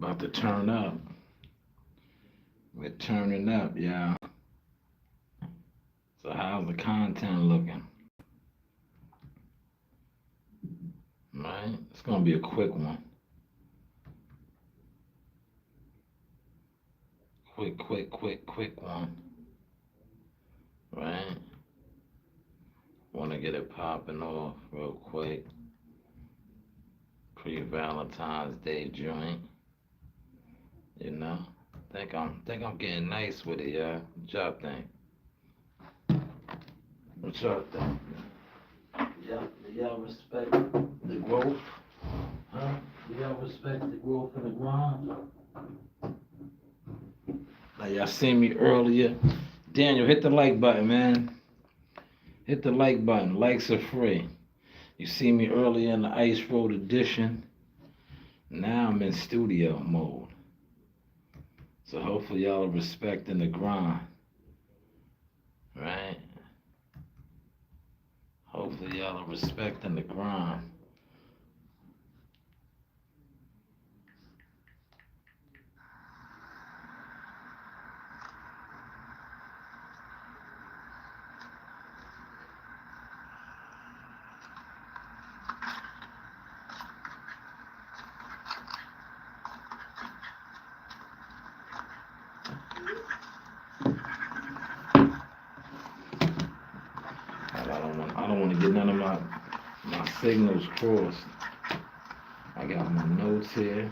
About to turn up. We're turning up, y'all. So how's the content looking? Right? It's gonna be a quick one. Quick one. Right? Wanna get it popping off real quick. Pre-Valentine's Day joint. You know? Think I'm getting nice with it, y'all. What y'all think? What y'all think? Y'all respect the growth? Huh? Do y'all respect the growth and the grind? Now y'all seen me earlier. Daniel, hit the like button, man. Hit the like button. Likes are free. You see me earlier in the Ice Road edition. Now I'm in studio mode. So hopefully y'all are respecting the grind. Right? Hopefully y'all are respecting the grind. I don't want to get none of my signals crossed. I got my notes here.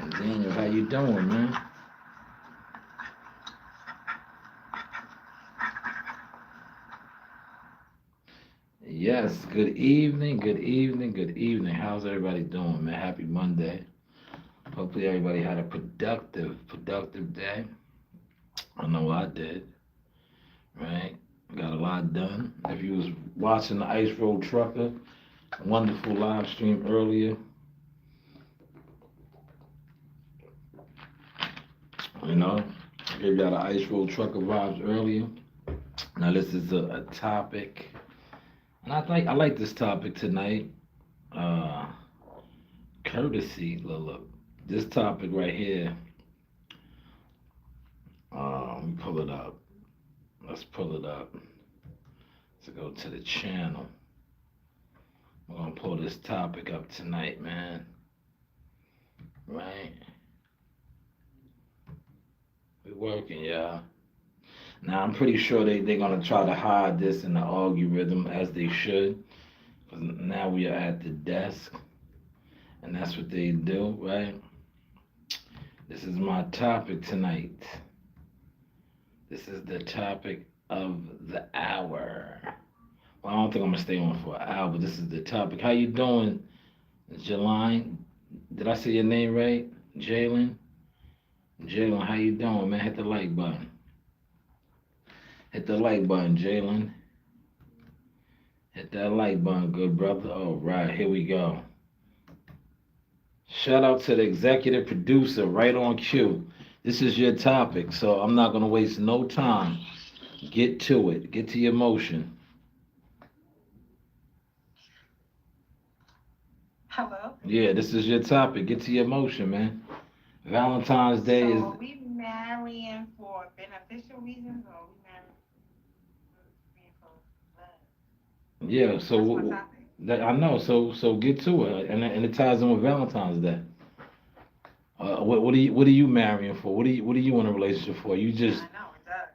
And Daniel, how you doing, man? Yes, good evening, good evening, good evening. How's everybody doing, man? Happy Monday. Hopefully everybody had a productive day. I know I did, right? Got a lot done. If you was watching the Ice Road Trucker, wonderful live stream earlier, you know, gave y'all the Ice Road Trucker vibes earlier. Now this is a topic, and I like this topic tonight. Uh, Courtesy, look, this topic right here. Let me pull it up. Let's pull it up. Let's go to the channel. We're gonna pull this topic up tonight, man. Right? We working, y'all. Now I'm pretty sure they're gonna try to hide this in the algorithm as they should. Cause now we are at the desk. And that's what they do, right? This is my topic tonight. This is the topic of the hour. Well, I don't think I'm gonna stay on for an hour, but this is the topic. How you doing, Jaline? Did I say your name right? Jalen? Jalen, how you doing, man? Hit the like button. Hit the like button, Jalen. Hit that like button, good brother. All right, here we go. Shout out to the executive producer, right on cue. This is your topic, so I'm not gonna waste no time. Get to it. Get to your motion. Hello. Yeah, this is your topic. Get to your motion, man. Valentine's Day So is. are we marrying for beneficial reasons or are we marrying for love? Yeah, That's my topic. that I know. So get to it, and it ties in with Valentine's Day. What are you marrying for? What are you in a relationship for? You just I know it does.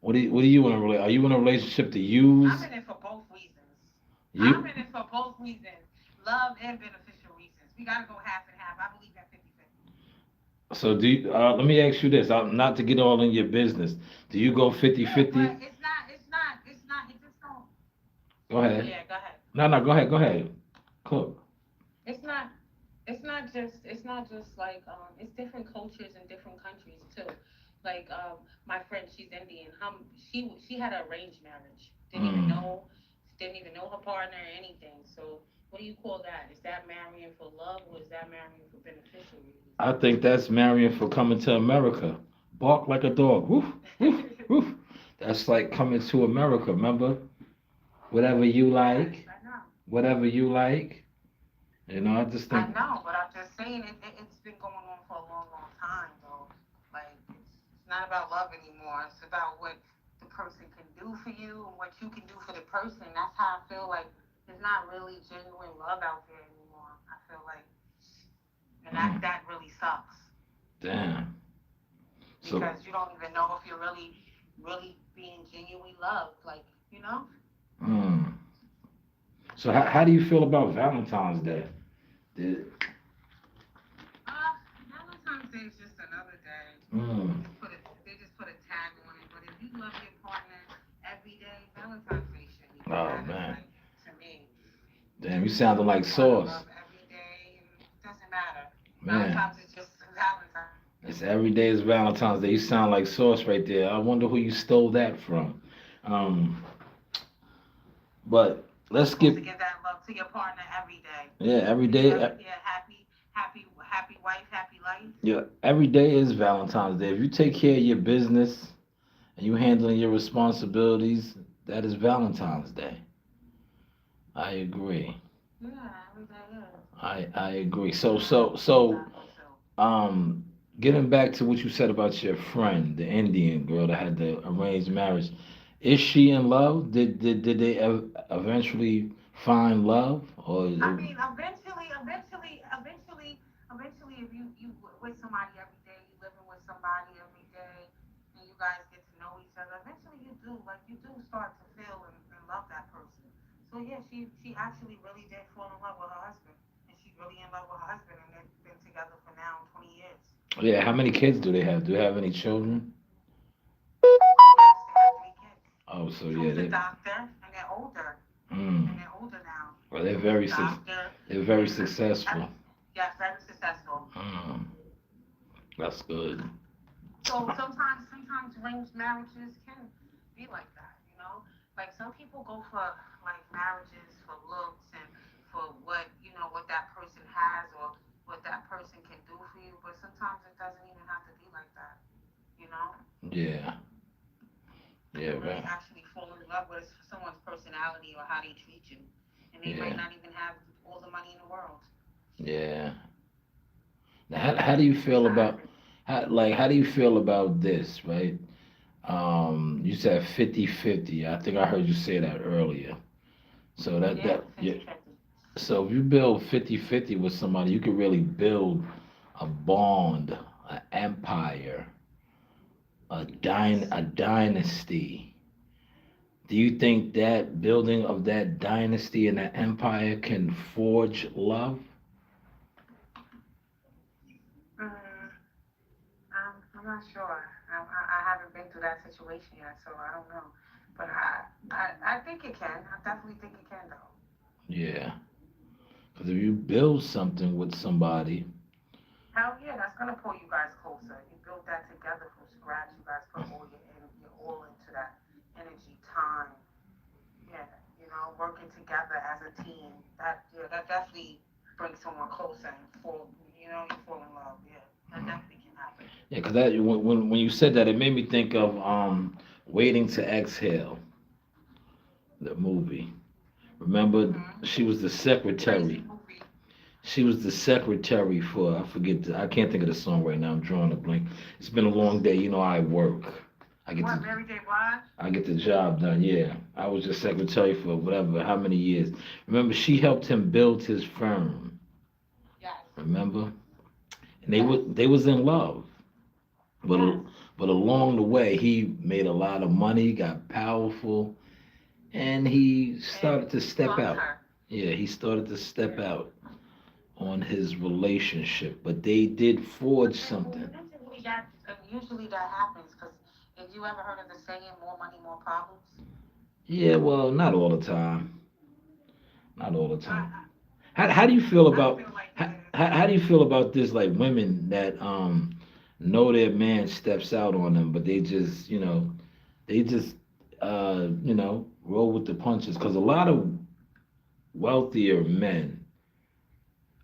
what are you in a Are you in a relationship to use? I'm in it for both reasons. I'm You in it for both reasons. Love and beneficial reasons. We gotta go half and half. I believe at 50-50. so do you, let me ask you this, not to get all in your business. Do you go 50 Yeah, 50? but it's not, it just don't. Go ahead. Yeah, go ahead. No, go ahead. Cook. It's not. It's not just like it's different cultures in different countries too. Like my friend, she's Indian. She had an arranged marriage. Mm. Didn't even know her partner or anything. So what do you call that? Is that marrying for love or is that marrying for beneficial reasons? I think that's Marion for coming to America. Bark like a dog. Woof, woof, woof. That's like coming to America, remember? Whatever you Yes, like. I know. whatever you like. I just I think, know, but I'm just saying it's been going on for a long, long time, though. Like, it's not about love anymore. It's about what the person can do for you and what you can do for the person. That's how I feel like there's not really genuine love out there anymore. I feel like, and mm, that really sucks damn. So, because you don't even know if you're really, really being genuinely loved. Like, you know? mm. So how do you feel about Valentine's Day? Did, Valentine's Day is just another day. They mm. just put a they just put a tag on it. But if you love your partner every day, Valentine's Day shouldn't even Oh matter. man, Like to me, damn, you sounded love like your partner Sauce, love every day, and it doesn't matter. man. Valentine's is just Valentine's. It's every day is Valentine's Day. You sound like Sauce right there. I wonder who you stole that from. Um, but You're let's supposed get to give that love to your partner every day. yeah, every Did you day. ever hear happy wife, happy life? Yeah, every day is Valentine's Day. If you take care of your business and you handling your responsibilities, that is Valentine's Day. I agree. Yeah, every day is. I agree. And I appreciate that one too. Um, getting back to what you said about your friend, the Indian girl that had the arranged marriage, is she in love? Did they eventually find love, or I mean, eventually, if you with somebody every day, you living with somebody every day, and you guys get to know each other, eventually you do start to feel and love that person. So yeah, she actually really did fall in love with her husband, and she's really in love with her husband, and they've been together for now 20 years. yeah? How many kids do they have? Do they have any children? Yes, they have 3 kids. Oh, so yeah, Two's a doctor, mm, and they're older now. well, Two is a doctor, they're very and successful. yes, very successful. Mm, that's good. So sometimes arranged marriages can be like that, you know. Like some people go for like marriages for looks and for what that person has or what that person can do for you. But sometimes it doesn't even have to be like that, you know. Yeah, You yeah, can really right. actually fall in love with someone's personality or how they treat you, and they might Yeah, not even have all the money in the world. yeah. Now, how do you That's feel how about happens. how do you feel about this, right? You said 50-50. I think I heard you say that earlier. So Yeah, yeah. 50-50. So if you build 50-50 with somebody, you can really build a bond, an empire, Yes. a dynasty. Do you think that building of that dynasty and that empire can forge love? Mm, I'm not sure. I haven't been through that situation yet, so I don't know. But I think it can. I definitely think it can, though. Yeah. Because if you build something with somebody, Hell yeah, that's gonna pull you guys closer. You built that together from scratch. You guys put your all into that energy, time. Yeah, working together as a team. That definitely brings someone closer and you fall in love. Yeah, that definitely can happen. yeah, because that when you said that, it made me think of Waiting to Exhale, the movie. Remember, Hmm. she was the Crazy secretary. movie. She was the secretary for I can't think of the song right now. I'm drawing a blank. It's been a long day. I work. I get What, to Mary J. Blige? I get the job done. Yeah, I was just secretary for whatever, how many years. Remember, she helped him build his firm. Yes. Remember, and Yes. they was in love, but Yes. but along the way, he made a lot of money, got powerful, and he And started to he step lost out. her. Yeah, he started to step Yeah. out on his relationship, but they did forge But then something. usually that happens because if you ever heard of the saying, more money, more problems? Yeah, well, not all the time. Not all the time. I, How do you feel I about feel like it is. how do you feel about this, like women that know their man steps out on them, but they just roll with the punches? Because a lot of wealthier men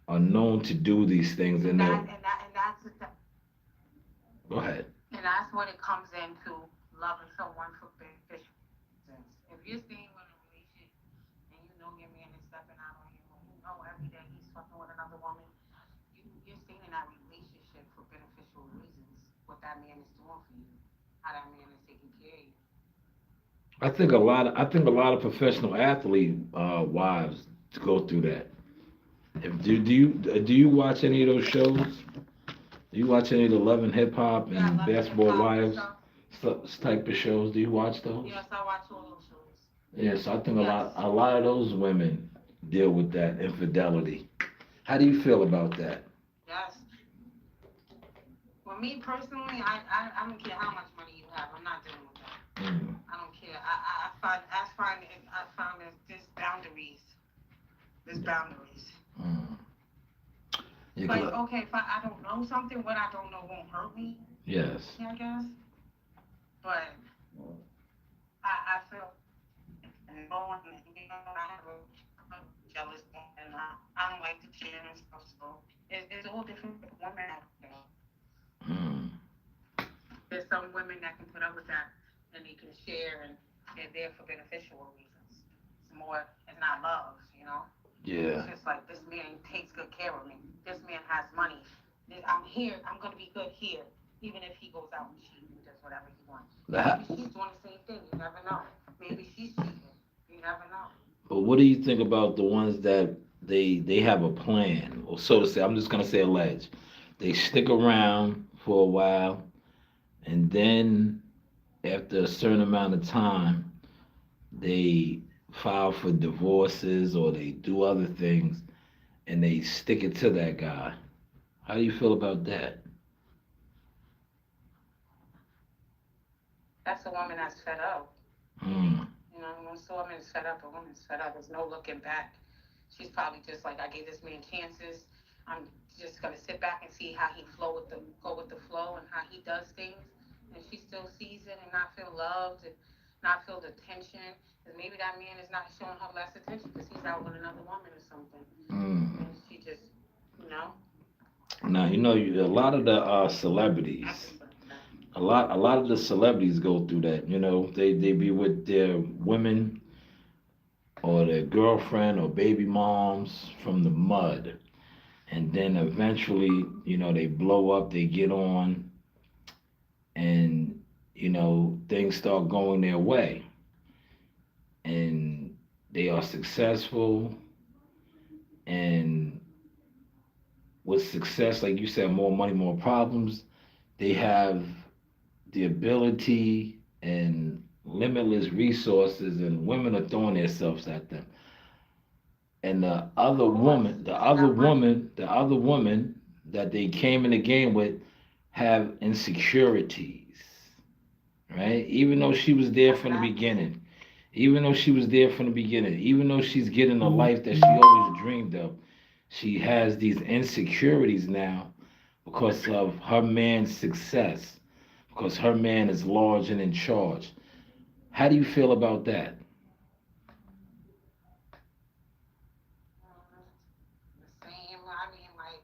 are known to do these things, And and they're go ahead. that's when it comes into loving someone for beneficial reasons. If you're staying in a relationship and you know your man is stepping happy that he's fucking with another woman. You're staying in that relationship for beneficial reasons. What that man is doing for you, how that man is taking care of you. I think a lot of professional athlete wives go through that. Do you watch any of those shows? Do you watch any of the Love and Hip Hop Yeah, I and love the hip Basketball hop and Wives stuff. type of shows? Do you watch those? Yes, I watch all those shows. Yes, I think a Yes. lot a lot of those women deal with that infidelity. How do you feel about that? Yes. For me personally, I don't care how much money you have. I'm not dealing with that. Mm, I don't care. I find there's boundaries. There's boundaries. mm. Yeah, Like, 'cause okay, if I don't know something, what I don't know won't hurt me, yes. I guess. But I feel no one, I have a jealous woman. I don't like to share and stuff. So it's all different women out there. Mm, There's some women that can put up with that and they can share and they're there for beneficial reasons. It's more, it's not love, you know? It's yeah. just like this man takes good care of me. This man has money. I'm here. I'm gonna be good here, even if he goes out and cheats and does whatever he wants. And That- maybe she's doing the same thing. You never know. Maybe she's cheating. You never know. But what do you think about the ones that they have a plan, or so to say? I'm just gonna say allege. They stick around for a while, and then after a certain amount of time, they file for divorces or they do other things, and they stick it to that guy. How do you feel about that? That's a woman that's fed up. Mm, You know, once a woman is fed up, a woman's fed up. There's no looking back. She's probably just like, I gave this man chances. I'm just gonna sit back and see how he go with the flow and how he does things. And she still sees it and not feel loved and not feel the tension. Because maybe that man is not showing her less attention because he's out with another woman or something. mm. And she just, you know, Now a lot of the I celebrities, think that. a lot of the celebrities go through that. They be with their women or their girlfriend or baby moms from the mud, and then eventually, they blow up, they get on, and things start going their way, and they are successful, and with success, like you said, more money, more problems. They have the ability and limitless resources, and women are throwing themselves at them. And the other woman that they came in the game with have insecurities, right? Even though she was there from the Exactly. beginning, even though she's getting a life that she always dreamed of, she has these insecurities now because of her man's success, because her man is large and in charge. How do you feel about that? Mm, the same. I mean, like,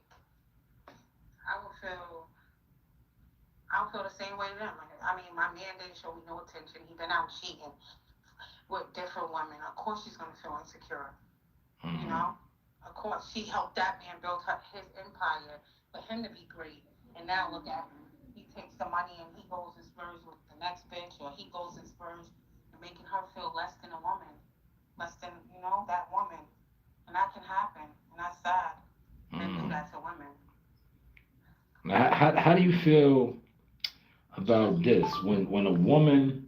I would feel I'll feel the same way then. Like, I mean, my man didn't show me no attention. He been out cheating with different women. Of course, she's gonna feel insecure. You Mhm. know, of course, she helped that man build his empire for him to be great. And now look at him. He takes the money and he goes and spurs with the next bitch, or he goes and spurs and making her feel less than a woman, less than that woman. And that can happen, and that's sad. Men do Mhm. that to women. Now, how do you feel about this when a woman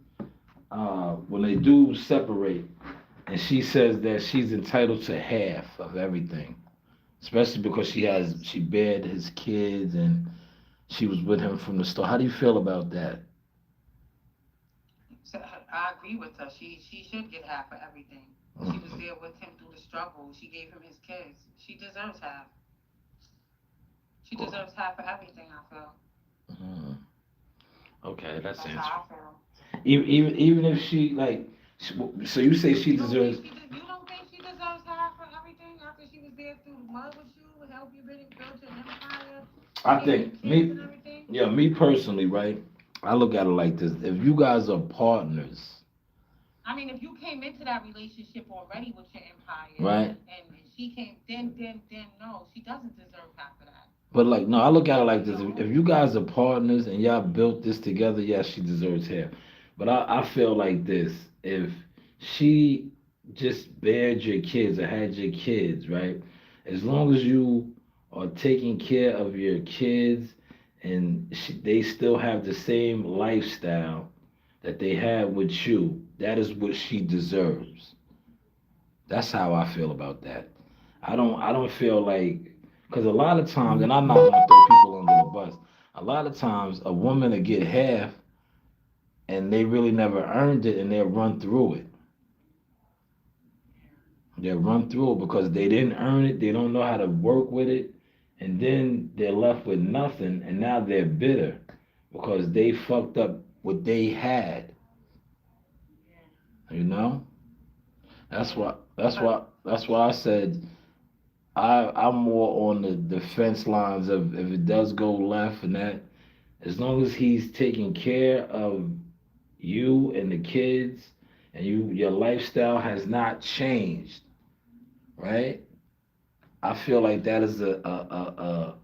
when they do separate and she says that she's entitled to half of everything, especially because she bared his kids and she was with him from the start. How do you feel about that? So I agree with her. She should get half of everything. She was Mhm. there with him through the struggle. She gave him his kids. She deserves half. She deserves half of everything. I feel. Mhm. Okay, that's That's interesting. how I feel. Even if she like, so you say she You don't think deserves. she did? You don't think she deserves half for everything after she was there through the mud with you, help you build your empire, I gave you think kids me, and everything? yeah, me personally, right? I look at it like this: if you guys are partners, I mean, if you came into that relationship already with your empire right? and she came, then no, she doesn't deserve half of that. But like, no, I look at it like You this: know? if you guys are partners and y'all built this together, yes, she deserves half. But I feel like this: if she just bared your kids or had your kids, right? As long as you are taking care of your kids and they still have the same lifestyle that they had with you, that is what she deserves. That's how I feel about that. I don't feel like, because a lot of times, and I'm not gonna throw people under the bus. A lot of times, a woman will get half, and they really never earned it, and they'll run through it. They'll run through it because they didn't earn it. They don't know how to work with it, and then they're left with nothing, and now they're bitter because they fucked up what they had. You know. That's Yeah. why. That's why. That's why I said I'm more on the defense lines of if it does go left and that, as long as he's taking care of you and the kids and your lifestyle has not changed, right? I feel like that is a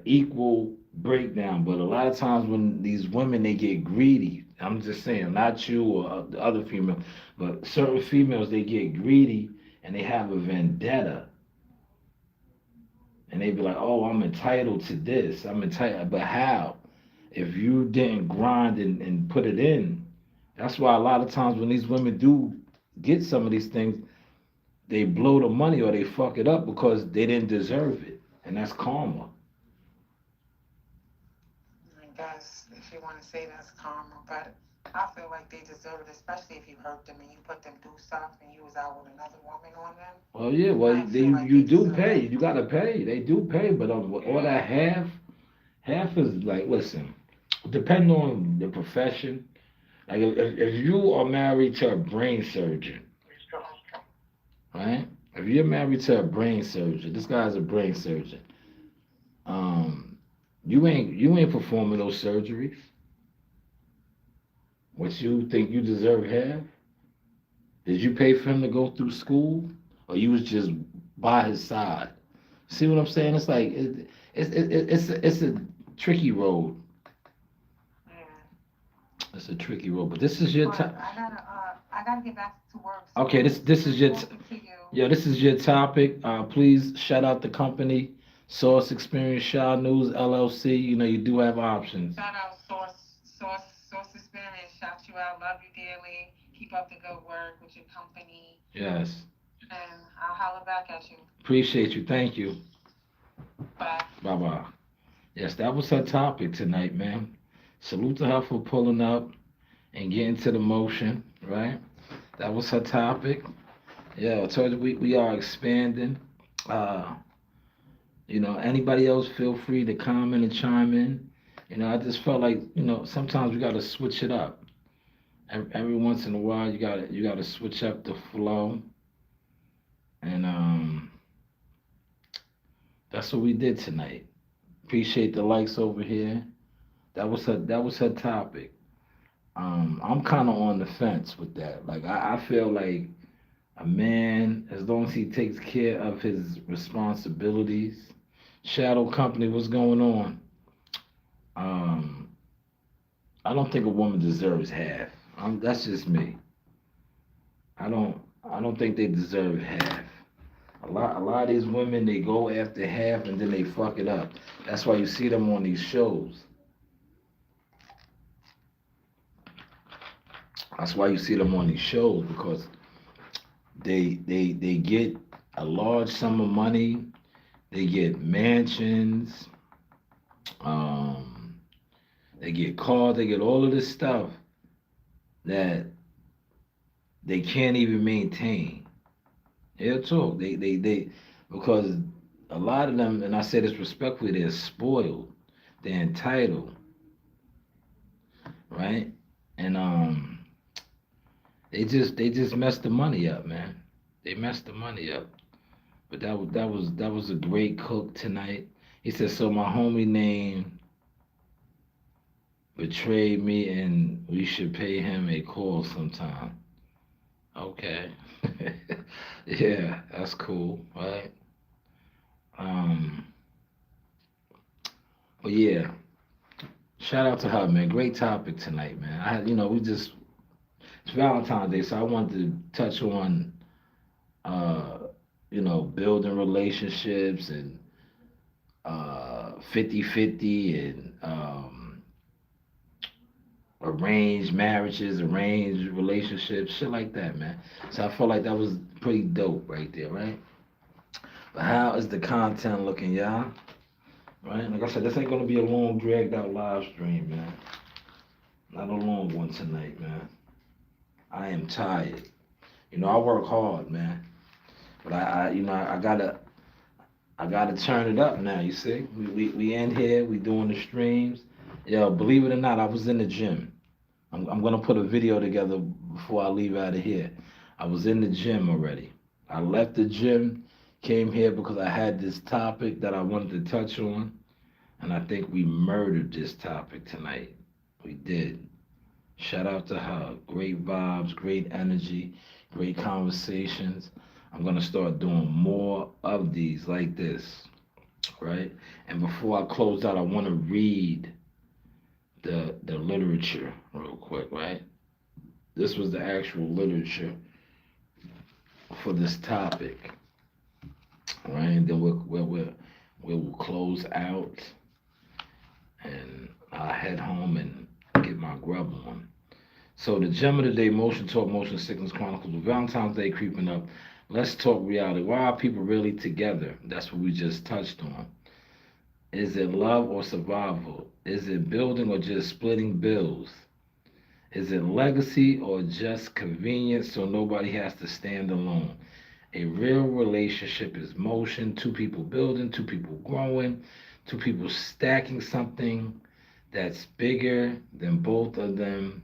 equal breakdown. But a lot of times when these women they get greedy, I'm just saying, not you or the other female, but certain females they get greedy and they have a vendetta and they be like, "Oh, I'm entitled to this. I'm entitled." But how? If you didn't grind and put it in, that's why a lot of times when these women do get some of these things, they blow the money or they fuck it up because they didn't deserve it, and that's karma. I guess if you want to say that's karma, but I feel like they deserve it, especially if you hurt them and you put them through stuff and you was out with another woman on them. Well, yeah, well, I feel like you they do deserve pay. it. You gotta pay. They do pay, but all Yeah. that half is like, listen, depending on the profession. Like if you are married to a brain surgeon, right? If you're married to a brain surgeon, this guy's a brain surgeon. Um, you ain't performing those surgeries. What you think you deserve half? Did you pay for him to go through school, or you was just by his side? See what I'm saying? It's like it's a tricky road. Yeah. It's a tricky road. But this is your But time. I gotta get back to work. So Okay, this is good your talking to you. yeah, this is your topic. Please shout out the company, Source Experience Shaw News LLC. You know you do have options. Shout out Source Experience. Shout you out. Love you dearly. Keep up the good work with your company, Yes, and I'll holler back at you. appreciate you. Thank you. Bye. Bye bye. Yes, that was her topic tonight, man. Salute to her for pulling up and getting to the motion, right? That was her topic. Yeah, I told you we are expanding. Uh, anybody else feel free to comment and chime in. I just felt like, sometimes we gotta switch it up. Every once in a while you gotta switch up the flow. And that's what we did tonight. Appreciate the likes over here. That was her topic. I'm kinda on the fence with that. Like I feel like a man, as long as he takes care of his responsibilities. Shadow Company, what's going on? Um, I don't think a woman deserves half. That's just me. I don't think they deserve half. A lot of these women they go after half and then they fuck it up. That's why you see them on these shows. That's why you see them on these shows because they get a large sum of money. They get mansions. Um, they get cars. They get all of this stuff that they can't even maintain. They'll talk. They because a lot of them, and I say this respectfully, they're spoiled. They're entitled, right? And they just messed the money up, man. They messed the money up. But that was a great cook tonight. He said, so my homie name betrayed me and we should pay him a call sometime. Okay. Yeah, that's cool, right? Um, but yeah, shout out to her, man. Great topic tonight, man. We just it's Valentine's Day, so I wanted to touch on, uh, building relationships and 50-50 and arranged marriages, arranged relationships, shit like that, man. So I felt like that was pretty dope right there, right? But how is the content looking, y'all? Right? Like I said, this ain't gonna be a long, dragged out live stream, man. Not a long one tonight, man. I am tired. I work hard, man. But I gotta turn it up now. You see, we in here, we doing the streams. Yo, believe it or not, I was in the gym. I'm gonna put a video together before I leave out of here. I was in the gym already. I left the gym, came here because I had this topic that I wanted to touch on, and I think we murdered this topic tonight. We did. Shout out to her. Great vibes, great energy, great conversations. I'm gonna start doing more of these like this, right? And before I close out, I want to read the literature real quick, right? This was the actual literature for this topic, right? And then we'll close out, and I'll head home and get my grub on. So the gem of the day, Motion Talk, Motion Sickness Chronicles. With Valentine's Day creeping up, let's talk reality. Why are people really together? That's what we just touched on. Is it love or survival? Is it building or just splitting bills? Is it legacy or just convenience so nobody has to stand alone? A real relationship is motion, two people building, two people growing, two people stacking something that's bigger than both of them.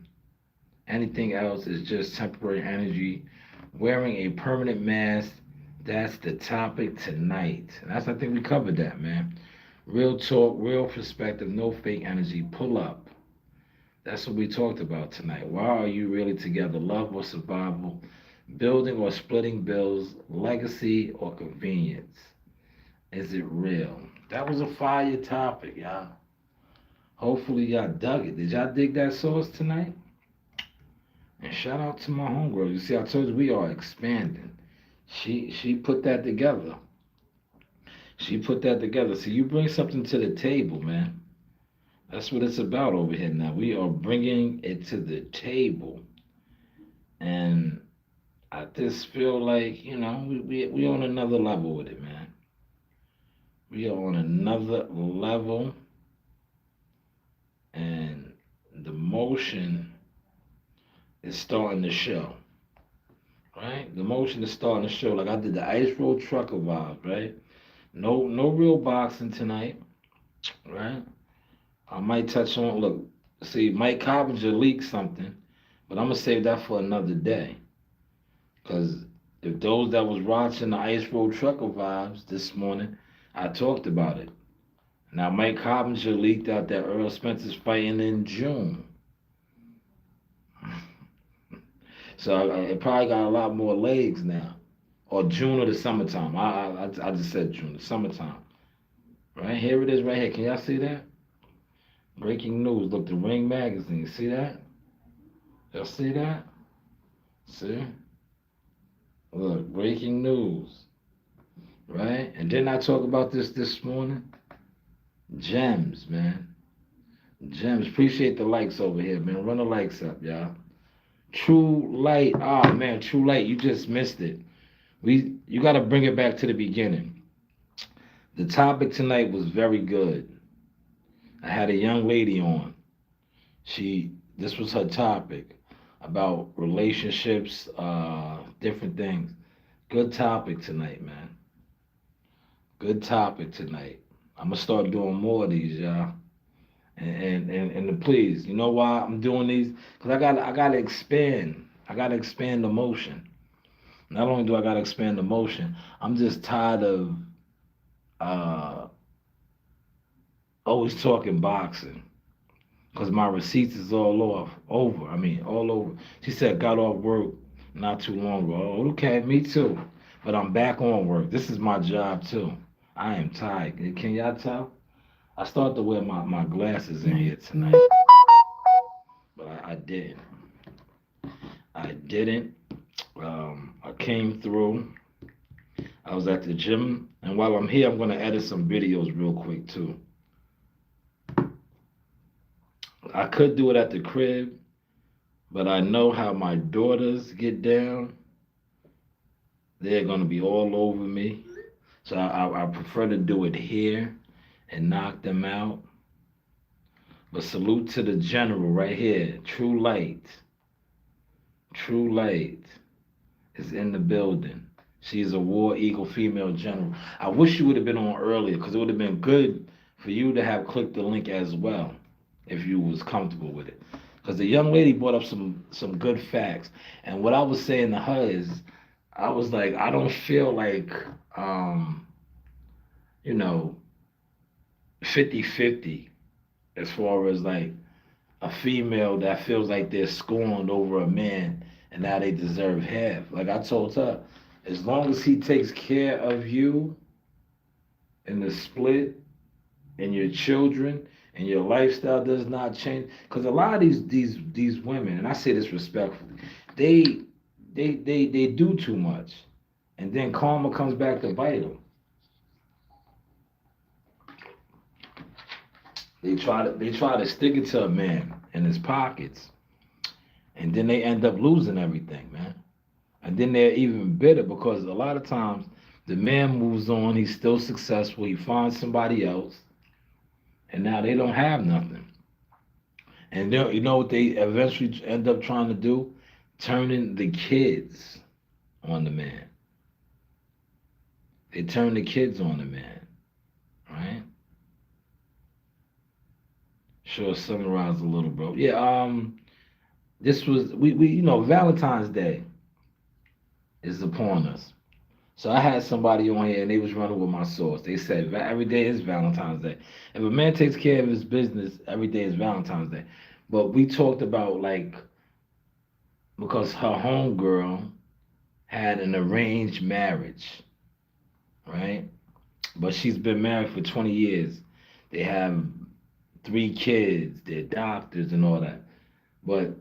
Anything else is just temporary energy. Wearing a permanent mask, that's the topic tonight. And I think we covered that, man. Real talk, real perspective, no fake energy. Pull up. That's what we talked about tonight. Why are you really together? Love or survival? Building or splitting bills? Legacy or convenience? Is it real? That was a fire topic, y'all. Hopefully y'all dug it. Did y'all dig that sauce tonight? And shout out to my homegirl. You see, I told you we are expanding. She put that together. She put that together. So you bring something to the table, man. That's what it's about over here now. We are bringing it to the table. And I just feel like, we on another level with it, man. We are on another level. And the motion is starting to show. Right? The motion is starting to show. Like I did the ice road trucker vibe, right? No real boxing tonight, right? I might touch on look, see, Mike Coppinger leaked something, but I'm gonna save that for another day. Cause if those that was watching the Ice Road Trucker vibes this morning, I talked about it. Now Mike Coppinger leaked out that Earl Spencer's fighting in June. So it probably got a lot more legs now. Or June or the summertime. I just said June, the summertime. Right here it is, right here. Can y'all see that? Breaking news. Look, the Ring magazine. See that? Y'all see that? See? Look, breaking news. Right? And didn't I talk about this morning? Gems, man. Gems. Appreciate the likes over here, man. Run the likes up, y'all. True Light. Oh man, True Light. You just missed it. You got to bring it back to the beginning. The topic tonight was very good. I had a young lady on. This was her topic about relationships, different things. Good topic tonight, man. Good topic tonight. I'm gonna start doing more of these, y'all. And please, you know why I'm doing these? Cause I gotta expand. I gotta expand the motion. Not only do I gotta expand the motion, I'm just tired of uh, always talking boxing. Cause my receipts is all over. I mean, all over. She said got off work not too long ago. Oh, okay, me too. But I'm back on work. This is my job too. I am tired. Can y'all tell? I started to wear my glasses in here tonight, but I didn't. I didn't. I came through. I was at the gym, and while I'm here, I'm gonna edit some videos real quick too. I could do it at the crib, but I know how my daughters get down. They're gonna be all over me, so I prefer to do it here and knock them out. But salute to the general right here, True Light. True Light is in the building. She's a War Eagle female general. I wish you would have been on earlier because it would have been good for you to have clicked the link as well if you was comfortable with it. Because the young lady brought up some good facts, and what I was saying to her is, I was like, I don't feel like um, you know 50-50 as far as like a female that feels like they're scorned over a man and now they deserve half. Like I told her, as long as he takes care of you in the split and your children and your lifestyle does not change, because a lot of these women, and I say this respectfully, they they do too much, and then karma comes back to bite them. They try to stick it to a man in his pockets, and then they end up losing everything, man. And then they're even bitter because a lot of times the man moves on, he's still successful, he finds somebody else, and now they don't have nothing. And you know what they eventually end up trying to do? Turning the kids on the man. They turn the kids on the man, right? Sure, summarize a little, bro. Yeah, this was we Valentine's Day is upon us. So I had somebody on here and they was running with my source. They said every day is Valentine's Day. If a man takes care of his business, every day is Valentine's Day. But we talked about like because her homegirl had an arranged marriage, right? But she's been married for 20 years. They have 3 kids, they're doctors and all that. But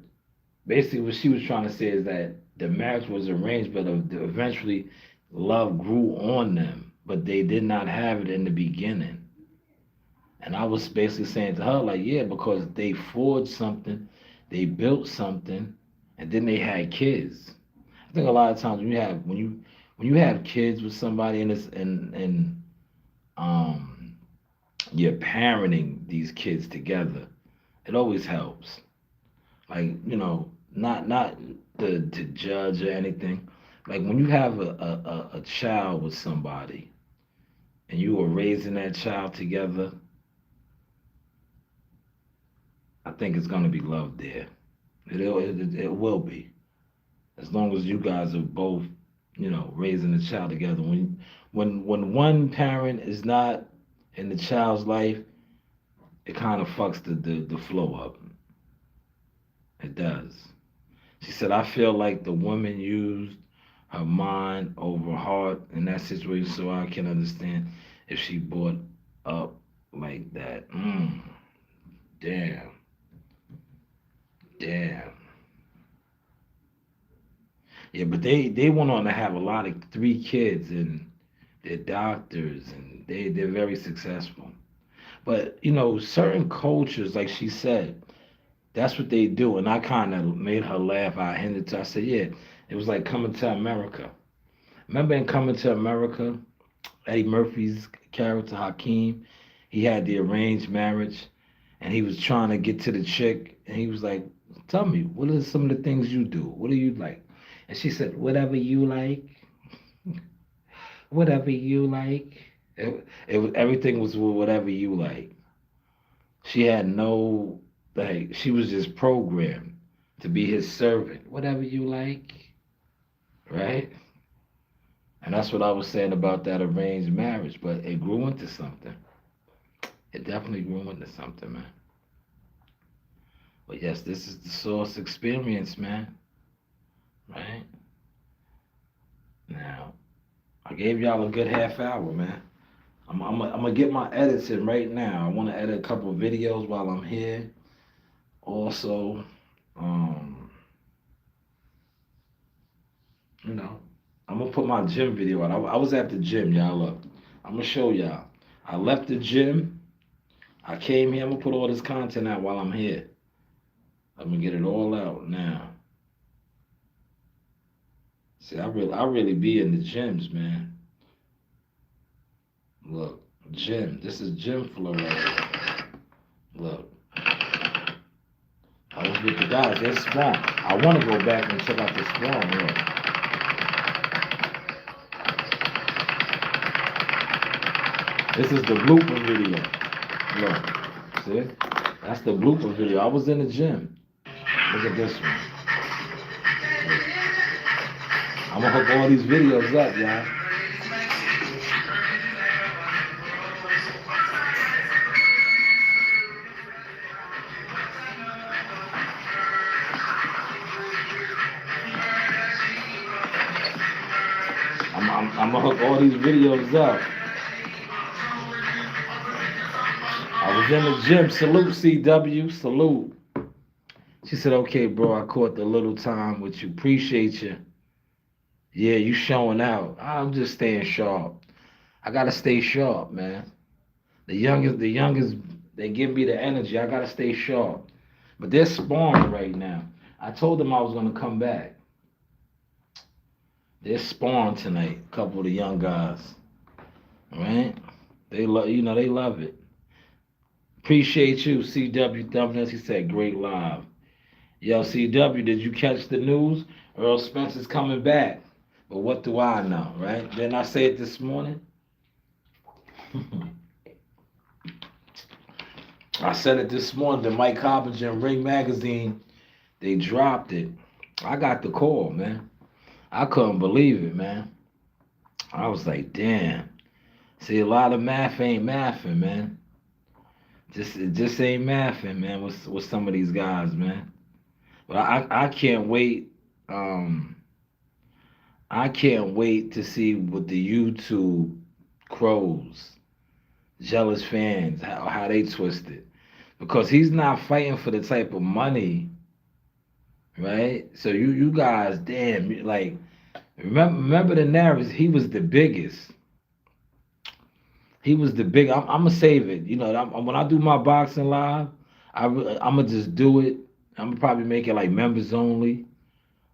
basically, what she was trying to say is that the marriage was arranged, but eventually love grew on them, but they did not have it in the beginning. And I was basically saying to her, like, yeah, because they forged something, they built something, and then they had kids. I think a lot of times when you have kids with somebody and um you're parenting these kids together, it always helps. Like not to judge or anything. Like when you have a child with somebody and you are raising that child together, I think it's gonna be love there. It will be as long as you guys are both raising the child together. When one parent is not in the child's life, it kind of fucks the flow up. It does. She said, I feel like the woman used her mind over heart in that situation, so I can understand if she brought up like that. Damn, damn. Yeah, but they went on to have a lot of 3 kids and they're doctors and they're very successful. But certain cultures, like she said, that's what they do. And I kind of made her laugh. I hinted to. I said, yeah, it was like coming to America. Remember in Coming to America, Eddie Murphy's character Hakeem, he had the arranged marriage, and he was trying to get to the chick, and he was like, "Tell me, what are some of the things you do? What do you like?" And she said, "Whatever you like, whatever you like." It was everything was whatever you like. She had no like. She was just programmed to be his servant. Whatever you like, right? And that's what I was saying about that arranged marriage, but it grew into something. It definitely grew into something, man. But yes, this is the source experience, man. Right? Now, I gave y'all a good half hour, man. I'm gonna get my edits in right now. I want to edit a couple of videos while I'm here. Also, um, you know, I'm gonna put my gym video out. I was at the gym, y'all. Look, I'm gonna show y'all. I left the gym. I came here. I'm gonna put all this content out while I'm here. I'm gonna get it all out now. See, I really be in the gyms, man. Look, gym. This is gym floor right here. Look, I was with the guys. They're spawn. I want to go back and check out the spawn. Look, this is the blooper video. Look, see? That's the blooper video. I was in the gym. Look at this one. I'm gonna hook all these videos up, y'all. I'm gonna hook all these videos up. I was in the gym. Salute, CW. Salute. She said, okay, bro, I caught the little time with you. Appreciate you. Yeah, you showing out. I'm just staying sharp. I gotta stay sharp, man. The youngest, they give me the energy. I gotta stay sharp. But they're sparring right now. I told them I was gonna come back. They're sparring tonight. A couple of the young guys. Right? They love, they love it. Appreciate you, CW Thumbness. He said, great live. Yo, CW, did you catch the news? Earl Spencer's coming back. But what do I know, right? Didn't I say it this morning? I said it this morning. The Mike Coppinger and Ring Magazine, they dropped it. I got the call, man. I couldn't believe it, man. I was like, damn. See, a lot of math ain't mathing, man. It just ain't mathing, man, with some of these guys, man. But I can't wait. I can't wait to see what the YouTube crows, jealous fans, how they twist it. Because he's not fighting for the type of money, right? So you guys, damn, like remember the narratives. He was the biggest. He was the big. I'm gonna save it. When I do my boxing live, I'm gonna just do it. I'm gonna probably make it like members only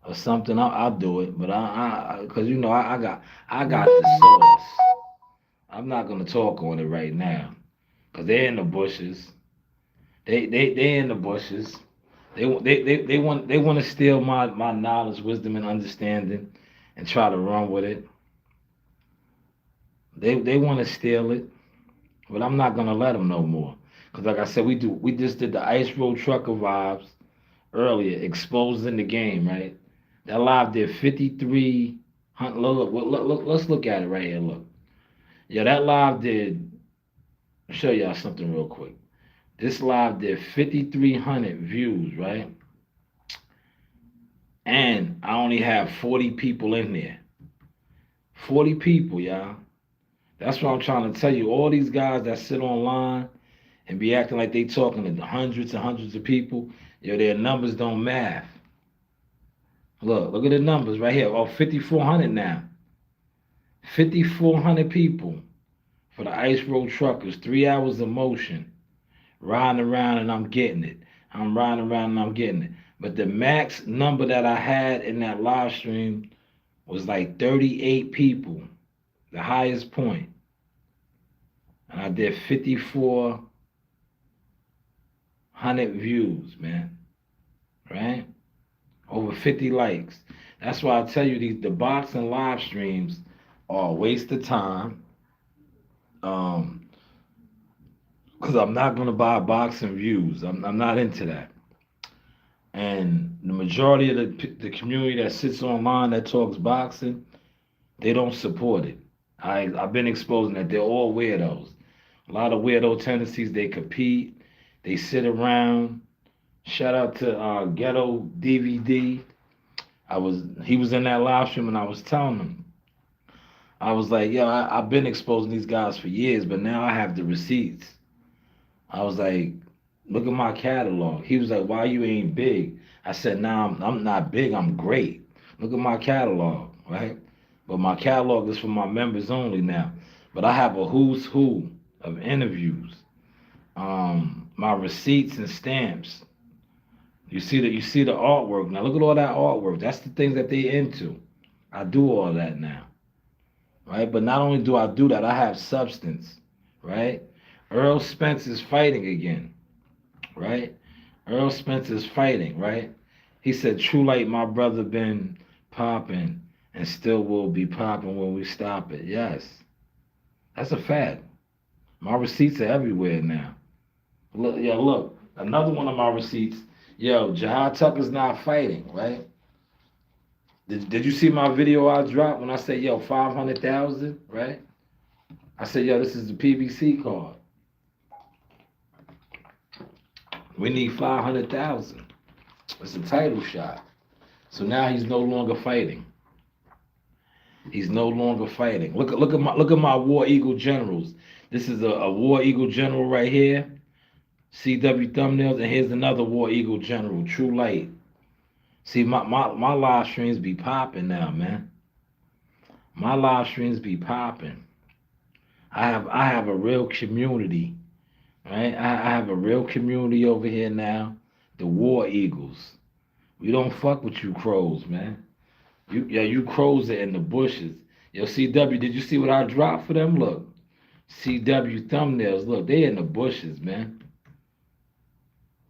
or something. I'll do it, but because I got the sauce. I'm not gonna talk on it right now because they're in the bushes. They in the bushes. They want to steal my knowledge, wisdom, and understanding, and try to run with it. They want to steal it, but I'm not gonna let them no more. Cause like I said, we just did the Ice Road Trucker vibes earlier, exposing the game, right? That live did 53. Let's look at it right here. Look, yeah, that live did. I'll show y'all something real quick. This live did 5,300 views, right? And I only have 40 people in there. 40 people, y'all. That's what I'm trying to tell you. All these guys that sit online and be acting like they talking to hundreds and hundreds of people, their numbers don't math. Look at the numbers right here. Oh, 5,400 now. 5,400 people for the Ice Road Truckers. 3 hours of motion. Riding around and I'm getting it. I'm riding around and I'm getting it. But the max number that I had in that live stream was like 38 people. The highest point. And I did 5,400 views, man. Right? Over 50 likes. That's why I tell you the boxing live streams are a waste of time. Because I'm not going to buy boxing views. I'm not into that. And the majority of the community that sits online that talks boxing, they don't support it. I've been exposing that they're all weirdos. A lot of weirdo tendencies. They compete. They sit around. Shout out to Ghetto DVD. He was in that live stream and I was telling him, I was like, yo, I've been exposing these guys for years, but now I have the receipts. I was like, look at my catalog. He was like, why you ain't big? I said, nah, I'm not big. I'm great. Look at my catalog, right? But my catalog is for my members only now. But I have a who's who of interviews, my receipts and stamps. You see the artwork. Now look at all that artwork. That's the things that they into. I do all that now, right? But not only do I do that, I have substance, right? Earl Spence is fighting again, right? Earl Spence is fighting, right? He said, True Light, my brother, been popping and still will be popping when we stop it. Yes, that's a fact. My receipts are everywhere now. Look, yeah, look, another one of my receipts. Yo, Jahad Tucker's not fighting, right? Did you see my video I dropped when I said, yo, 500,000, right? I said, yo, this is the PBC card. We need 500,000. It's a title shot. So now he's no longer fighting. He's no longer fighting. Look at my War Eagle generals. This is a War Eagle general right here. CW thumbnails, and here's another War Eagle general, True Light. See, my live streams be popping now, man. My live streams be popping. I have a real community, right? I have a real community over here now. The War Eagles. We don't fuck with you crows, man. You crows are in the bushes. Yo, CW, did you see what I dropped for them? Look, CW thumbnails. Look, they in the bushes, man.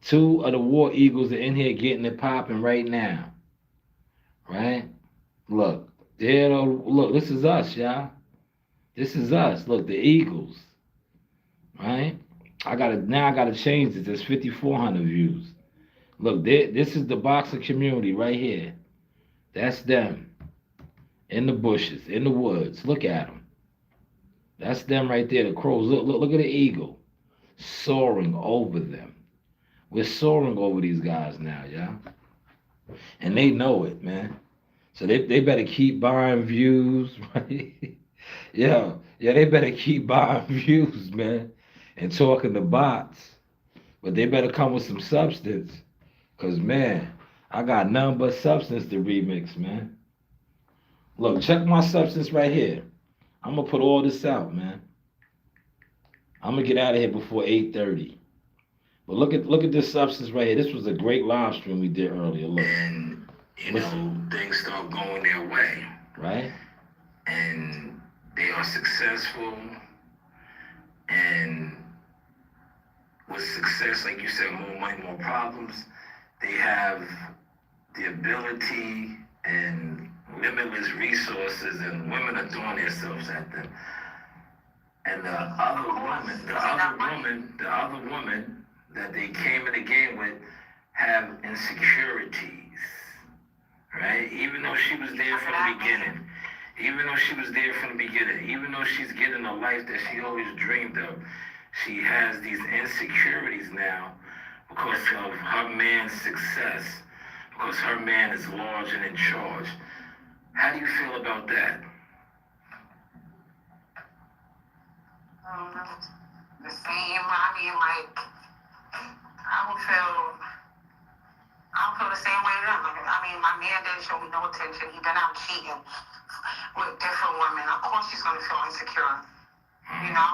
Two of the War Eagles are in here getting it popping right now, right? Look, look. This is us, y'all. This is us. Look, the Eagles, right? I gotta change this. There's 5,400 views. Look, this is the boxing community right here. That's them in the bushes, in the woods. Look at them. That's them right there. The crows. Look at the eagle soaring over them. We're soaring over these guys now, yeah. And they know it, man. So they better keep buying views, right? Yeah, they better keep buying views, man, and talking to bots. But they better come with some substance. Cause man, I got nothing but substance to remix, man. Look, check my substance right here. I'm gonna put all this out, man. I'm gonna get out of here before 8:30. But look at this substance right here. This was a great live stream we did earlier. Look. And things start going their way. Right? And they are successful. And with success, like you said, more money, more problems. They have the ability and limitless resources, and women are throwing themselves at them. And the other woman that they came in the game with have insecurities, right? Even though she was there from the beginning, even though she's getting a life that she always dreamed of, she has these insecurities now because of her man's success, because her man is large and in charge. How do you feel about that? The same. I mean, like, I don't feel the same way to them. I mean, my man didn't show me no attention. He been out cheating with different women. Of course she's going to feel insecure, you know?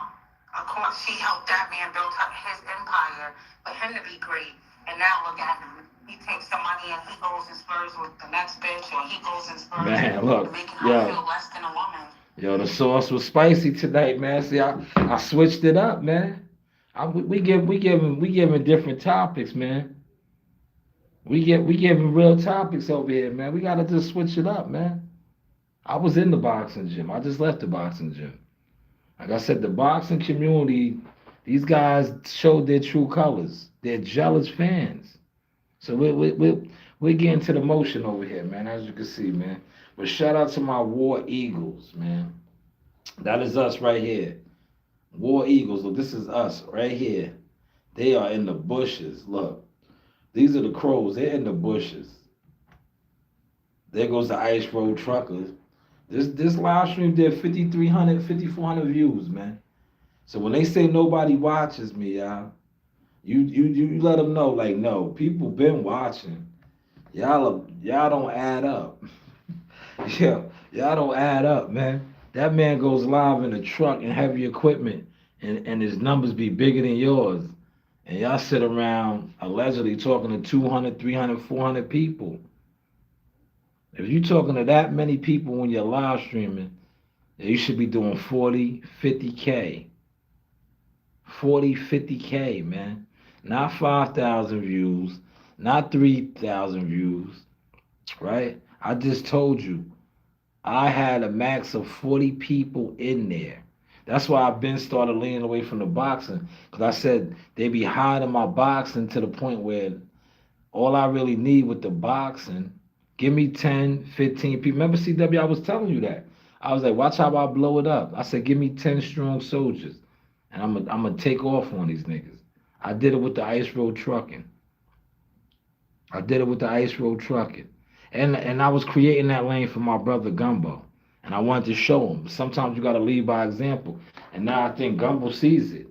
Of course she helped that man build up his empire for him to be great. And now look at him. He takes the money and he goes and spurs with the next bitch, or he goes and spurs making her feel less than a woman. Yo, the sauce was spicy tonight, man. See, I switched it up, man. We giving different topics, man. We giving real topics over here, man. We gotta just switch it up, man. I was in the boxing gym. I just left the boxing gym. Like I said, the boxing community, these guys showed their true colors. They're jealous fans. So we're getting to the motion over here, man, as you can see, man. But shout out to my War Eagles, man. That is us right here. War Eagles, look, this is us right here. They are in the bushes, look. These are the crows, they're in the bushes. There goes the Ice Road Truckers. This live stream did 5,300, 5,400 views, man. So when they say nobody watches me, y'all, you let them know, like, no, people been watching. Y'all don't add up. Yeah, y'all don't add up, man. That man goes live in a truck and heavy equipment, and his numbers be bigger than yours. And y'all sit around allegedly talking to 200, 300, 400 people. If you're talking to that many people when you're live streaming, you should be doing 40, 50K. 40, 50K, man. Not 5,000 views, not 3,000 views, right? I just told you, I had a max of 40 people in there. That's why I've been started leaning away from the boxing. Because I said they be hiding my boxing to the point where all I really need with the boxing, give me 10, 15 people. Remember, CW, I was telling you that. I was like, watch how I blow it up. I said, give me 10 strong soldiers. And I'm gonna take off on these niggas. I did it with the ice road trucking. I did it with the ice road trucking. And I was creating that lane for my brother Gumbo. And I wanted to show him. Sometimes you gotta lead by example. And now I think Gumbo sees it.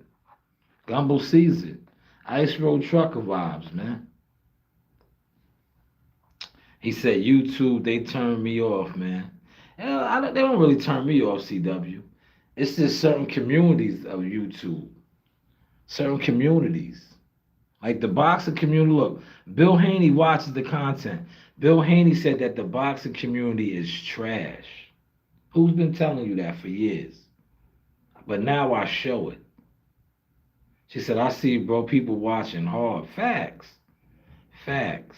Gumbo sees it. Ice road trucker vibes, man. He said, YouTube, they turned me off, man. They don't really turn me off, CW. It's just certain communities of YouTube. Certain communities. Like the boxing community. Look, Bill Haney watches the content. Bill Haney said that the boxing community is trash. Who's been telling you that for years? But now I show it. She said, I see, bro, people watching hard. Facts. Facts.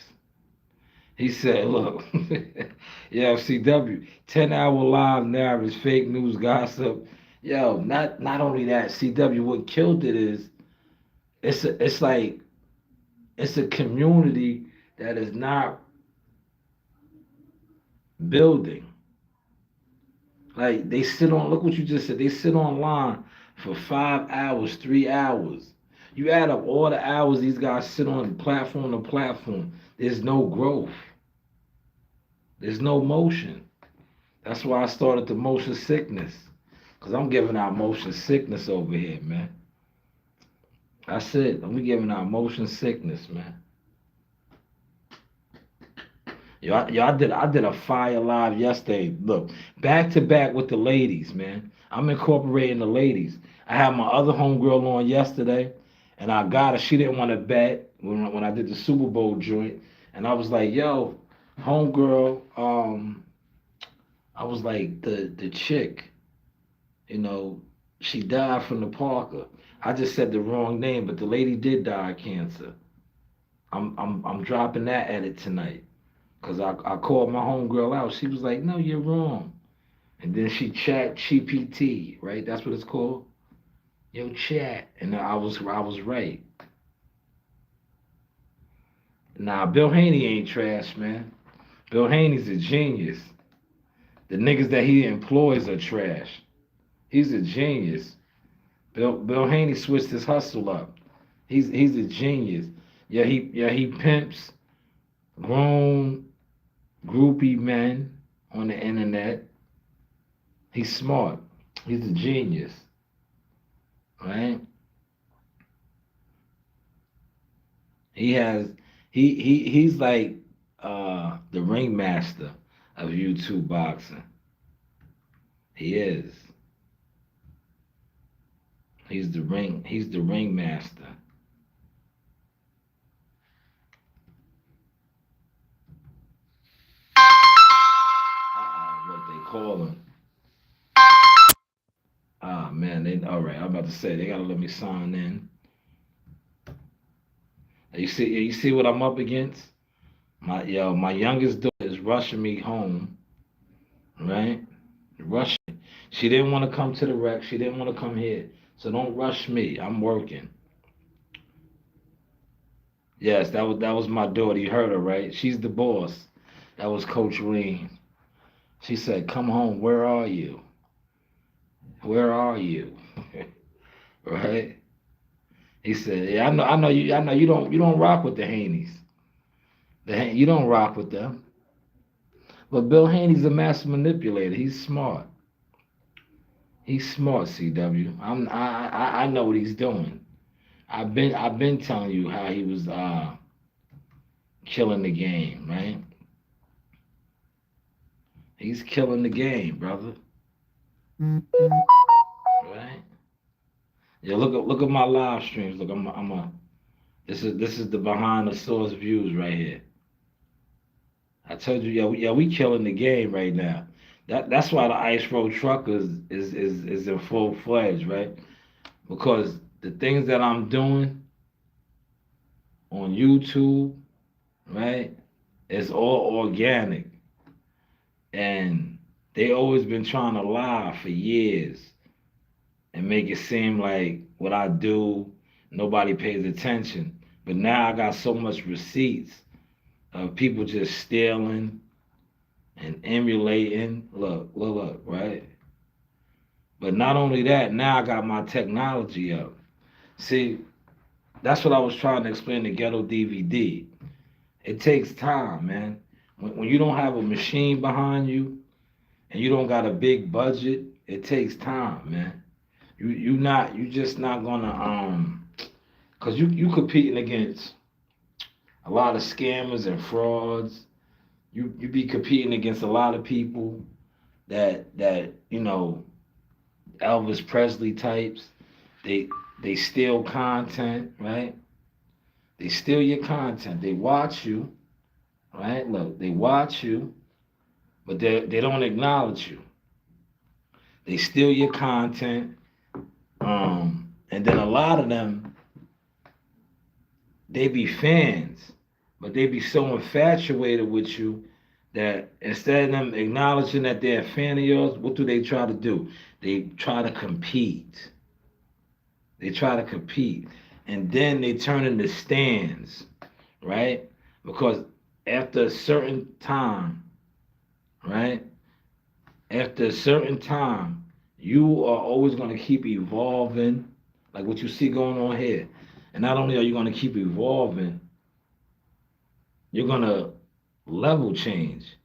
He said, look, yo, CW, 10-hour live narratives, fake news, gossip. Yo, not only that, CW, what killed it is it's like it's a community that is not building. Like they sit on, look what you just said, they sit online for 5 hours, 3 hours. You add up all the hours these guys sit on platform to platform, there's no growth. There's no motion. That's why I started the motion sickness. Because I'm giving out motion sickness over here, man. That's it. I'm giving out motion sickness, man. I did a fire live yesterday. Look, back to back with the ladies, man. I'm incorporating the ladies. I had my other homegirl on yesterday, and I got her. She didn't want to bet when I did the Super Bowl joint, and I was like, "Yo, homegirl, I was like the chick, you know, she died from the Parker. I just said the wrong name, but the lady did die of cancer. I'm dropping that edit tonight." Cause I called my homegirl out. She was like, "No, you're wrong." And then she chat GPT, right? That's what it's called. Yo, chat. And I was right. Nah, Bill Haney ain't trash, man. Bill Haney's a genius. The niggas that he employs are trash. He's a genius. Bill Haney switched his hustle up. He's a genius. He pimps grown groupie men on the internet. He's smart. He's a genius, right? He has he's like the ringmaster of YouTube boxing. He is. He's the ringmaster. What they call him. Ah man, they all right. I'm about to say they gotta let me sign in. You see what I'm up against? My youngest daughter is rushing me home, right? Rushing. She didn't want to come to the rec. She didn't want to come here. So don't rush me. I'm working. Yes, that was my daughter. You heard her, right? She's the boss. That was Coach Reen. She said, "Come home. Where are you? Where are you?" Right? He said, "Yeah, I know you don't rock with the Haneys. You don't rock with them." But Bill Haney's a master manipulator. He's smart. He's smart, CW. I know what he's doing. I've been telling you how he was killing the game, right? He's killing the game, brother. Right? Yeah, look at my live streams. Look, this is the behind the source views right here. I told you, we killing the game right now. That's why the Ice Road Truckers is in full fledged, right? Because the things that I'm doing on YouTube, right, is all organic, and they always been trying to lie for years and make it seem like what I do, nobody pays attention. But now I got so much receipts of people just stealing and emulating. Look, right? But not only that, now I got my technology up. See, that's what I was trying to explain to Ghetto DVD. It takes time, man. When you don't have a machine behind you and you don't got a big budget, it takes time, man. You just not gonna cause you competing against a lot of scammers and frauds. You be competing against a lot of people that Elvis Presley types. They they steal content, right? They steal your content. They watch you, right? Look, they watch you, but they don't acknowledge you. They steal your content, and then a lot of them they be fans, but they be so infatuated with you that instead of them acknowledging that they're a fan of yours, what do they try to do? They try to compete. They try to compete. And then they turn into stands, right? Because after a certain time, right? After a certain time, you are always going to keep evolving, like what you see going on here. And not only are you going to keep evolving, you're going to level change.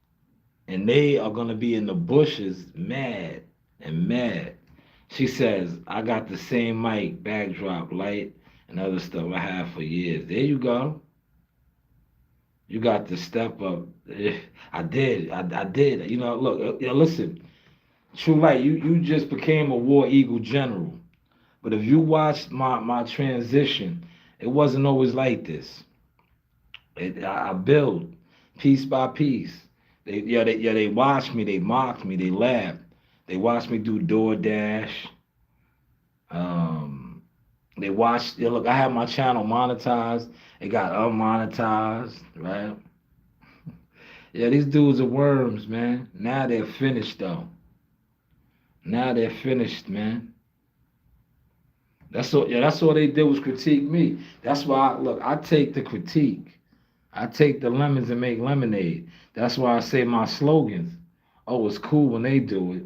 And they are going to be in the bushes mad and mad. She says, I got the same mic, backdrop, light, and other stuff I have for years. There you go. You got to step up. I did. I did. Look, listen, True Light, you just became a War Eagle general. But if you watched my transition, it wasn't always like this. I build piece by piece. They watched me, they mocked me, they laughed. They watched me do DoorDash. Um, they watched. Look, I have my channel monetized. It got unmonetized, right? Yeah, these dudes are worms, man. Now they're finished though. Now they're finished, man. That's all. Yeah, that's all they did was critique me. That's why, look, I take the critique. I take the lemons and make lemonade. That's why I say my slogans. Oh, it's cool when they do it.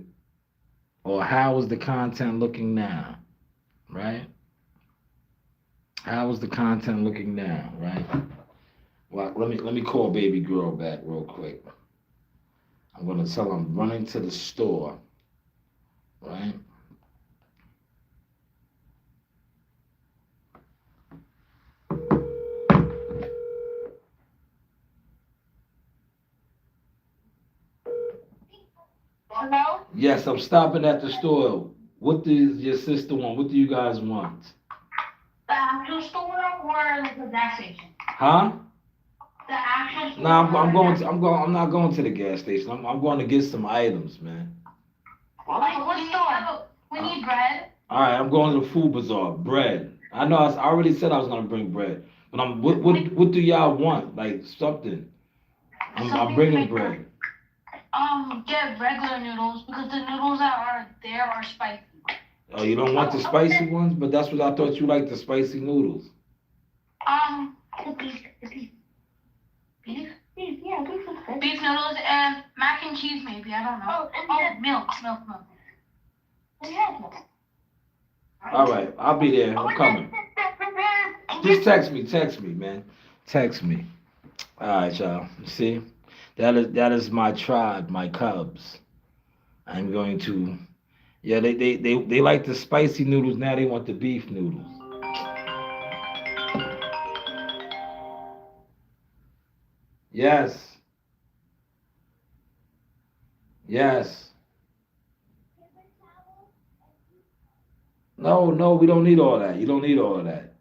Or how is the content looking now? Right? How is the content looking now? Right? Well, let me call baby girl back real quick. I'm gonna tell her I'm running to the store. Right? Hello? Yes, I'm stopping at the store. What does your sister want? What do you guys want? The actual store or the gas station? Huh? The actual store. No, I'm not going to the gas station. I'm going to get some items, man. Like what store? We need bread. All right, I'm going to the food bazaar. Bread. I know. I already said I was gonna bring bread, but what do y'all want? Like something. I'm bringing bread. Get regular noodles because the noodles that are there are spicy. Oh, you don't want the spicy ones? But that's what I thought you liked, the spicy noodles. The beef, yeah, beef is good. Beef noodles and mac and cheese maybe, I don't know. Milk. Yeah. All right, I'll be there. I'm coming. Just text me, man. Text me. All right, y'all. See, That is my tribe, my cubs. I'm going to. Yeah, they like the spicy noodles. Now they want the beef noodles. Yes, yes. No, no, we don't need all that. You don't need all of that.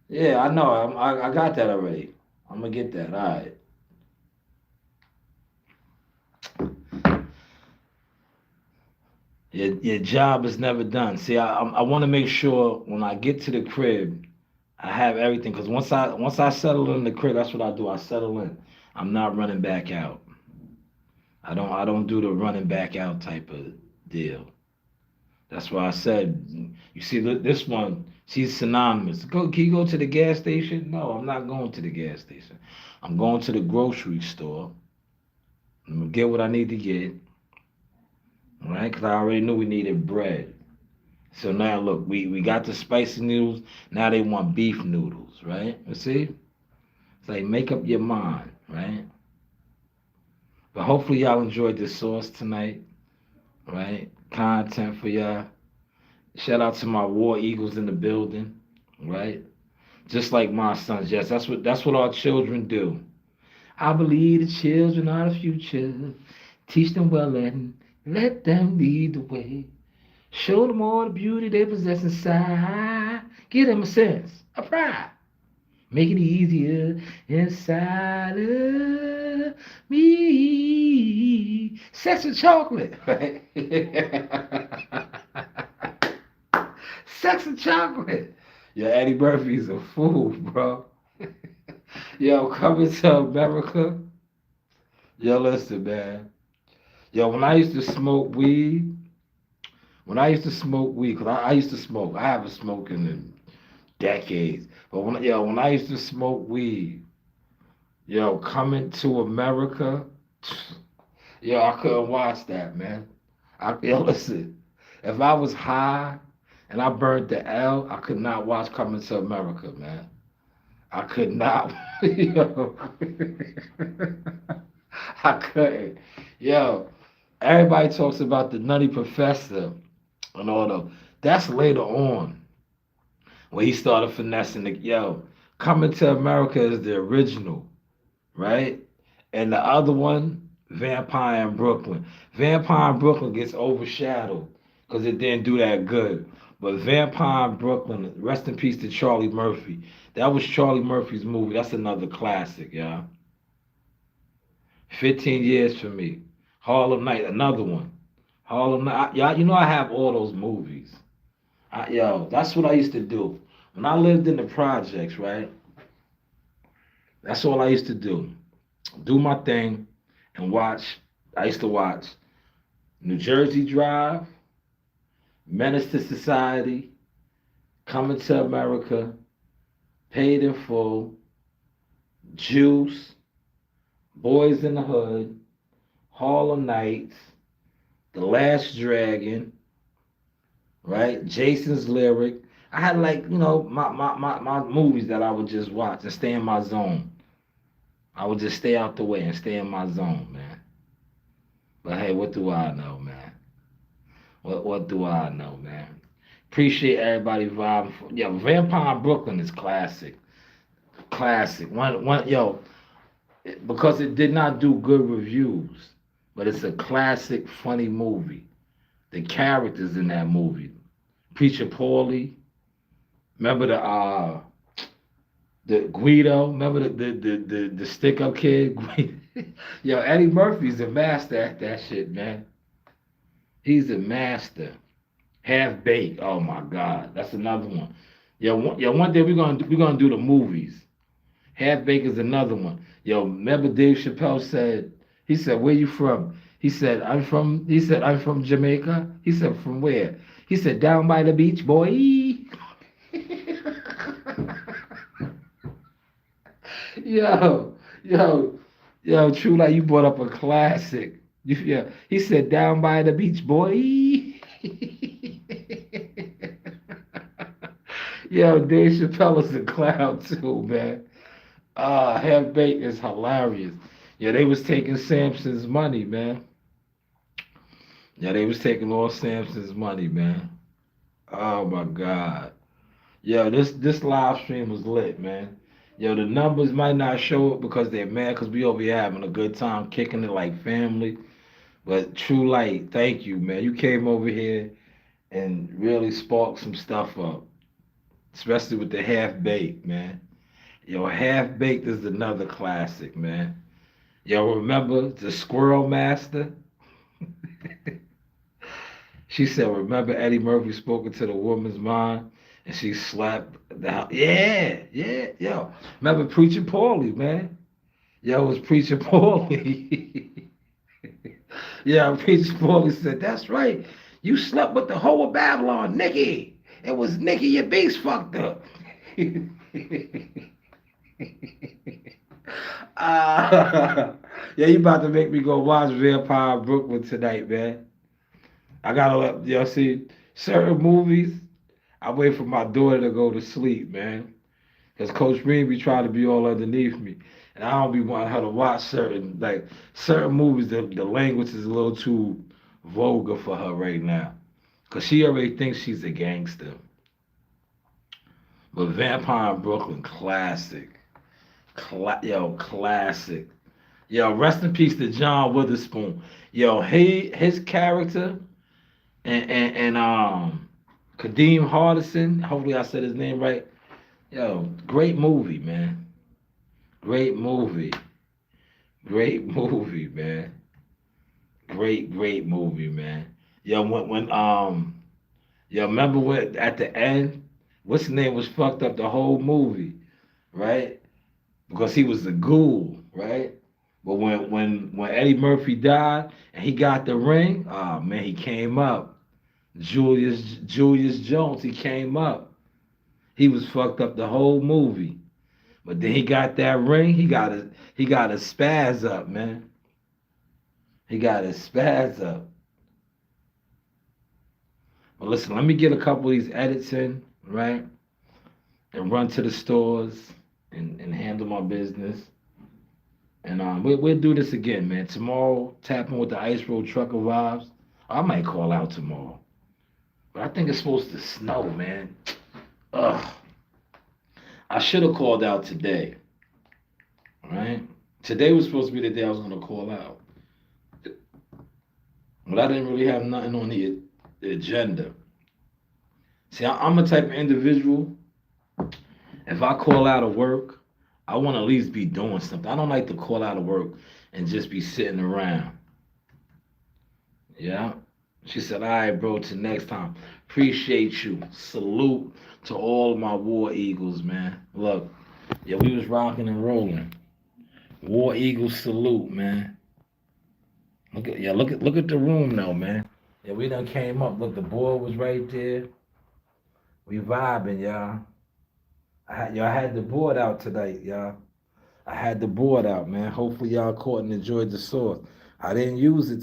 Yeah, I know. I got that already. I'm gonna get that. All right. Your job is never done. See, I want to make sure when I get to the crib, I have everything. Cause once I settle in the crib, that's what I do. I settle in. I'm not running back out. I don't do the running back out type of deal. That's why I said, you see, this one, she's synonymous. Can you go to the gas station? No, I'm not going to the gas station. I'm going to the grocery store. I'm gonna get what I need to get, right? Because I already knew we needed bread. So now look, we got the spicy noodles. Now they want beef noodles, right? You see? It's like make up your mind, right? But hopefully y'all enjoyed this sauce tonight, right? Content for y'all. Shout out to my war eagles in the building, right? Just like my sons. Yes, that's what our children do. I believe the children are the future. Teach them well and let them lead the way. Show them all the beauty they possess inside. Give them a sense of pride. Make it easier inside of me. Sex and chocolate. Right? Sex and chocolate. Yeah, Eddie Murphy's a fool, bro. Yo, coming to America. Yo, listen, man. Yo, when I used to smoke weed, cause I used to smoke. I haven't smoked in decades. But when I used to smoke weed, yo, coming to America, yo, I couldn't watch that, man. Yo, listen, if I was high and I burned the L, I could not watch Coming to America, man. I could not. Yo, I couldn't. Yo, everybody talks about the Nutty Professor and all the. That's later on when he started finessing the. Yo, Coming to America is the original, right? And the other one, Vampire in Brooklyn. Vampire in Brooklyn gets overshadowed because it didn't do that good. But Vampire in Brooklyn, rest in peace to Charlie Murphy. That was Charlie Murphy's movie. That's another classic, yeah. 15 years for me. Harlem Night, another one. Harlem Night. Yeah, you know I have all those movies. Yo, that's what I used to do. When I lived in the projects, right? That's all I used to do. Do my thing and watch. I used to watch New Jersey Drive, Menace to Society, Coming to America, Paid in Full, Juice, Boys in the Hood, Harlem Nights, The Last Dragon, right? Jason's Lyric. I had like, my movies that I would just watch and stay in my zone. I would just stay out the way and stay in my zone, man. But hey, what do I know, man? What do I know, man? Appreciate everybody vibing. Yo, Vampire in Brooklyn is classic. Classic. Yo, because it did not do good reviews, but it's a classic, funny movie. The characters in that movie. Preacher Paulie. Remember the Guido. Remember the stick up kid. Yo, Eddie Murphy's a master at that shit, man. He's a master. Half baked. Oh my God, that's another one. One day we're gonna do the movies. Half baked is another one. Yo, remember Dave Chappelle said, he said, where you from? He said, I'm from Jamaica. He said, from where? He said, down by the beach, boy. yo, yo, yo, True Light, you brought up a classic. Yeah, he said, down by the beach, boy. Yo, Dave Chappelle is a clown too, man. Half baked is hilarious. Yeah, they was taking Samson's money, man. Yeah, they was taking all Samson's money, man. Oh my God. Yo, this live stream was lit, man. Yo, the numbers might not show it because they're mad because we over here having a good time kicking it like family. But True Light, thank you, man. You came over here and really sparked some stuff up, especially with the half baked, man. Yo, half baked is another classic, man. Yo, remember the Squirrel Master? She said, remember Eddie Murphy spoke into the woman's mind and she slapped the house. Yeah, yeah, yo. Remember Preacher Paulie, man? Yo, it was Preacher Paulie. Yeah, Preacher Paulie said, that's right. You slept with the whole of Babylon, Nikki. It was Nikki, your beast fucked up. Yeah, you about to make me go watch Vampire Brooklyn tonight, man. I gotta let y'all see certain movies. I wait for my daughter to go to sleep, man. Because Coach Green be trying to be all underneath me. And I don't be wanting her to watch certain movies that the language is a little too vulgar for her right now. Because she already thinks she's a gangster. But Vampire in Brooklyn, classic. Yo, classic. Yo, rest in peace to John Witherspoon. Yo, his character and Kadeem Hardison, hopefully I said his name right. Yo, great movie, man. Great movie. Great movie, man. Great movie, man. Yo, yo, remember when at the end, what's his name was fucked up the whole movie, right? Because he was the ghoul, right? But when Eddie Murphy died and he got the ring, oh man, he came up. Julius Jones, he came up. He was fucked up the whole movie. But then he got that ring. He got a spaz up, man. He got his spaz up. Well, listen, let me get a couple of these edits in, right? And run to the stores and handle my business. And we'll do this again, man. Tomorrow, tapping with the Ice Road Trucker Vibes. I might call out tomorrow. But I think it's supposed to snow, man. Ugh. I should have called out today, right? Today was supposed to be the day I was going to call out. But I didn't really have nothing on the agenda. See, I'm a type of individual, if I call out of work, I want to at least be doing something. I don't like to call out of work and just be sitting around. Yeah. She said, all right, bro, till next time. Appreciate you. Salute to all of my War Eagles, man. Look, yeah, we was rocking and rolling. War Eagles salute, man. Look at the room now, man. Yeah, we done came up. Look, the board was right there. We vibing, y'all. I had the board out tonight, y'all. I had the board out, man. Hopefully y'all caught and enjoyed the sauce. I didn't use it